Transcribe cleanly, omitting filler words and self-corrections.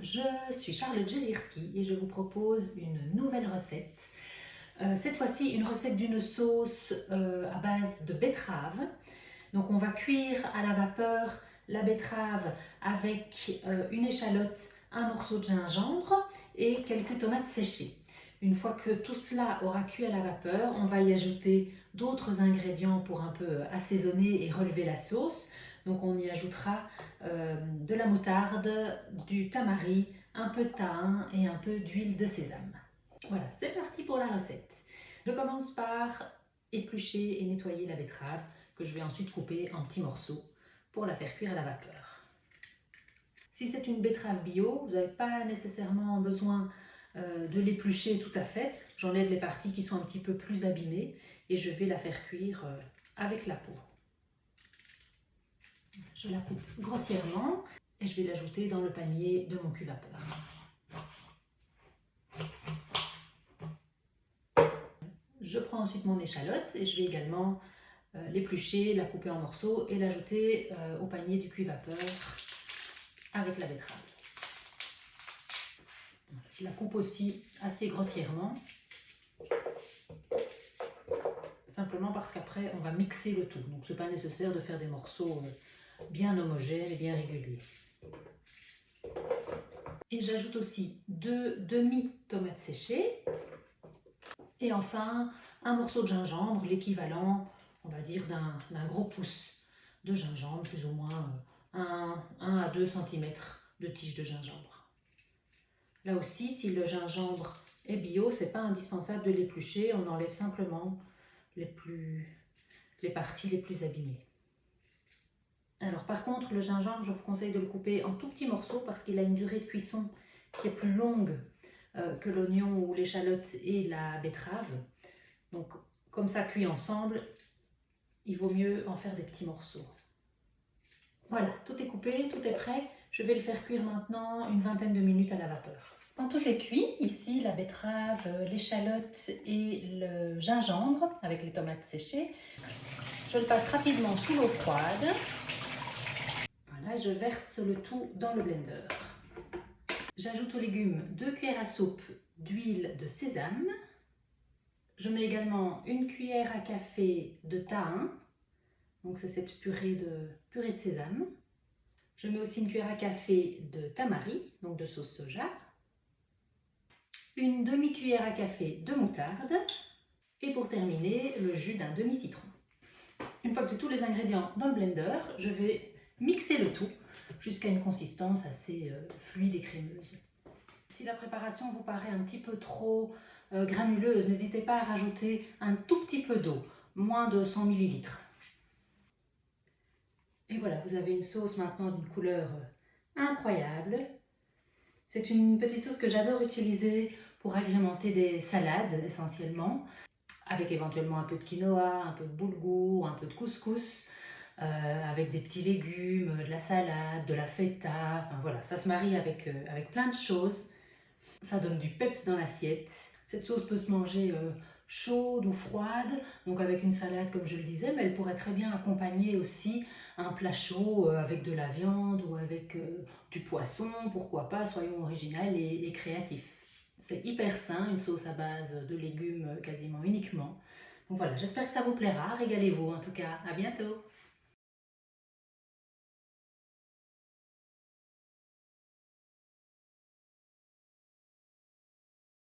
je suis Charlotte Jezierski et je vous propose une nouvelle recette. Cette fois-ci, une recette d'une sauce à base de betterave. Donc on va cuire à la vapeur la betterave avec une échalote, un morceau de gingembre et quelques tomates séchées. Une fois que tout cela aura cuit à la vapeur, on va y ajouter d'autres ingrédients pour un peu assaisonner et relever la sauce. Donc on y ajoutera de la moutarde, du tamari, un peu de thym et un peu d'huile de sésame. Voilà, c'est parti pour la recette. Je commence par éplucher et nettoyer la betterave que je vais ensuite couper en petits morceaux pour la faire cuire à la vapeur. Si c'est une betterave bio, vous n'avez pas nécessairement besoin de l'éplucher tout à fait. J'enlève les parties qui sont un petit peu plus abîmées et je vais la faire cuire avec la peau. Je la coupe grossièrement et je vais l'ajouter dans le panier de mon cuve-vapeur. Je prends ensuite mon échalote et je vais également l'éplucher, la couper en morceaux et l'ajouter au panier du cuve-vapeur avec la betterave. Je la coupe aussi assez grossièrement, simplement parce qu'après on va mixer le tout. Donc ce n'est pas nécessaire de faire des morceaux bien homogènes et bien réguliers. Et j'ajoute aussi 2 demi-tomates séchées. Et enfin, un morceau de gingembre, l'équivalent, on va dire, d'un gros pouce de gingembre, plus ou moins 1 à 2 cm de tige de gingembre. Là aussi, si le gingembre est bio, ce n'est pas indispensable de l'éplucher, on enlève simplement les parties les plus abîmées. Alors par contre, le gingembre, je vous conseille de le couper en tout petits morceaux parce qu'il a une durée de cuisson qui est plus longue que l'oignon ou l'échalote et la betterave. Donc comme ça cuit ensemble, il vaut mieux en faire des petits morceaux. Voilà, tout est coupé, tout est prêt. Je vais le faire cuire maintenant une vingtaine de minutes à la vapeur. Quand tout est cuit, ici la betterave, l'échalote et le gingembre avec les tomates séchées, je le passe rapidement sous l'eau froide. Voilà, et je verse le tout dans le blender. J'ajoute aux légumes 2 cuillères à soupe d'huile de sésame. Je mets également 1 cuillère à café de thym, donc c'est cette purée de sésame. Je mets aussi 1 cuillère à café de tamari, donc de sauce soja. 1 demi-cuillère à café de moutarde. Et pour terminer, le jus d'un demi-citron. Une fois que j'ai tous les ingrédients dans le blender, je vais mixer le tout jusqu'à une consistance assez fluide et crémeuse. Si la préparation vous paraît un petit peu trop granuleuse, n'hésitez pas à rajouter un tout petit peu d'eau, moins de 100 ml. Et voilà, vous avez une sauce maintenant d'une couleur incroyable. C'est une petite sauce que j'adore utiliser pour agrémenter des salades essentiellement, avec éventuellement un peu de quinoa, un peu de boulgour, un peu de couscous, avec des petits légumes, de la salade, de la feta, enfin voilà, ça se marie avec plein de choses. Ça donne du peps dans l'assiette. Cette sauce peut se manger chaude ou froide, donc avec une salade comme je le disais, mais elle pourrait très bien accompagner aussi un plat chaud avec de la viande ou avec du poisson, pourquoi pas, soyons original et créatifs. C'est hyper sain, une sauce à base de légumes quasiment uniquement. Donc voilà, j'espère que ça vous plaira, régalez-vous en tout cas, à bientôt!